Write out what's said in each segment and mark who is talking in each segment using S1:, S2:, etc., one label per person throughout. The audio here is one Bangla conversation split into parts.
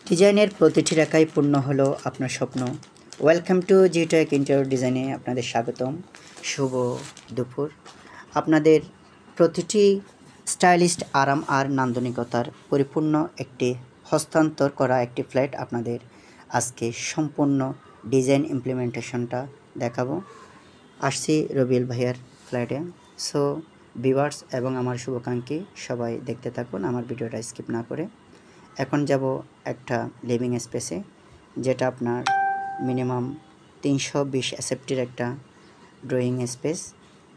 S1: ডিজাইনের প্রতিটি রেখায় পূর্ণ হলো আপনার স্বপ্ন। ওয়েলকাম টু জিটেক ইন্টেরিয়র ডিজাইনে আপনাদের স্বাগতম। শুভ দুপুর। আপনাদের প্রতিটি স্টাইলিস্ট আরাম আর নান্দনিকতার পরিপূর্ণ একটি হস্তান্তর করা একটি ফ্ল্যাট আপনাদের আজকে সম্পূর্ণ ডিজাইন ইমপ্লিমেন্টেশনটা দেখাবো। আসছি রবিউল ভাইয়ার ফ্ল্যাটে। সো ভিউয়ার্স এবং আমার শুভাকাঙ্ক্ষী সবাই দেখতে থাকুন আমার ভিডিওটা স্কিপ না করে। এখন যাব একটা লিভিং স্পেসে, যেটা আপনার মিনিমাম 320 এসএফটির একটা ড্রয়িং স্পেস,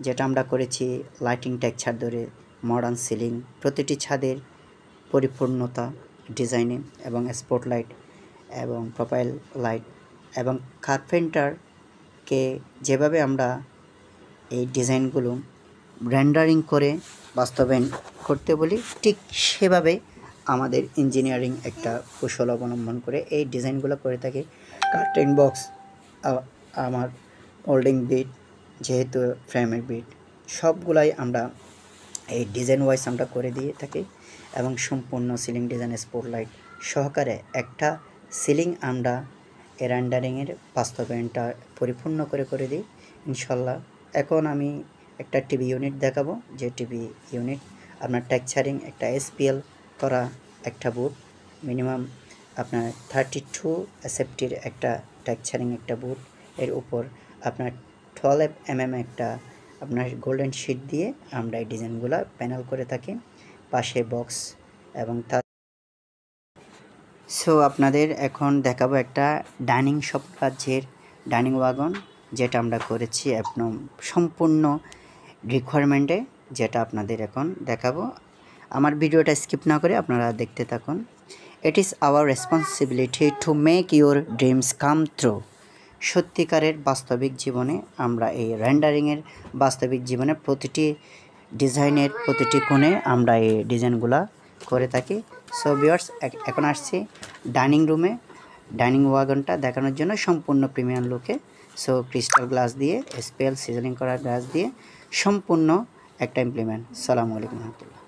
S1: যেটা আমরা করেছি লাইটিং টেক্সচার ধরে মডার্ন সিলিং, প্রতিটি ছাদের পরিপূর্ণতা ডিজাইনে এবং স্পটলাইট এবং প্রোফাইল লাইট এবং কার্পেন্টারকে যেভাবে আমরা এই ডিজাইনগুলো রেন্ডারিং করে বাস্তবায়ন করতে বলি, ঠিক সেভাবে আমাদের ইঞ্জিনিয়ারিং একটা কৌশল অবলম্বন করে এই ডিজাইনগুলো করে থাকি। কার্টেন বক্স, আমার হোল্ডিং বিট, যেহেতু ফ্রেমের বিট, সবগুলাই আমরা এই ডিজাইন ওয়াইজ আমরা করে দিয়ে থাকি এবং সম্পূর্ণ সিলিং ডিজাইন স্পটলাইট সহকারে একটা সিলিং আমরা রেন্ডারিংয়ের বাস্তবায়নটা পরিপূর্ণ করে দিই ইনশাল্লাহ। এখন আমি একটা টিভি ইউনিট দেখাবো, যে টিভি ইউনিট আপনার টেক্সচারিং একটা এসপিএল করা একটা বুট, মিনিমাম আপনার 32 এসএফটির একটা টেক্সচারিং একটা বুট, এর উপর আপনার 12 mm একটা আপনার গোল্ডেন শিট দিয়ে আমরা এই ডিজাইনগুলো প্যানেল করে থাকি, পাশে বক্স এবং তার। সো আপনাদের এখন দেখাবো একটা ডাইনিং শপ কাজের ডাইনিং ওয়াগন, যেটা আমরা করেছি একদম সম্পূর্ণ রিকোয়ারমেন্টে, যেটা আপনাদের এখন দেখাবো। আমার ভিডিওটা স্কিপ না করে আপনারা দেখতে থাকুন। It is our responsibility to make your dreams come true. সত্যিকারের বাস্তবিক জীবনে আমরা এই রেন্ডারিংয়ের বাস্তবিক জীবনে প্রতিটি ডিজাইনের প্রতিটি কোণে আমরা এই ডিজাইনগুলা করে থাকি। সো ভিউয়ার্স, এখন আসছি ডাইনিং রুমে ডাইনিং ওয়াগনটা দেখানোর জন্য সম্পূর্ণ প্রিমিয়াম লুকে। সো ক্রিস্টাল গ্লাস দিয়ে, স্পেল সিজনিং করা গ্লাস দিয়ে সম্পূর্ণ একটা ইমপ্লিমেন্ট। সালামু আলাইকুম রহমতুল্লাহ।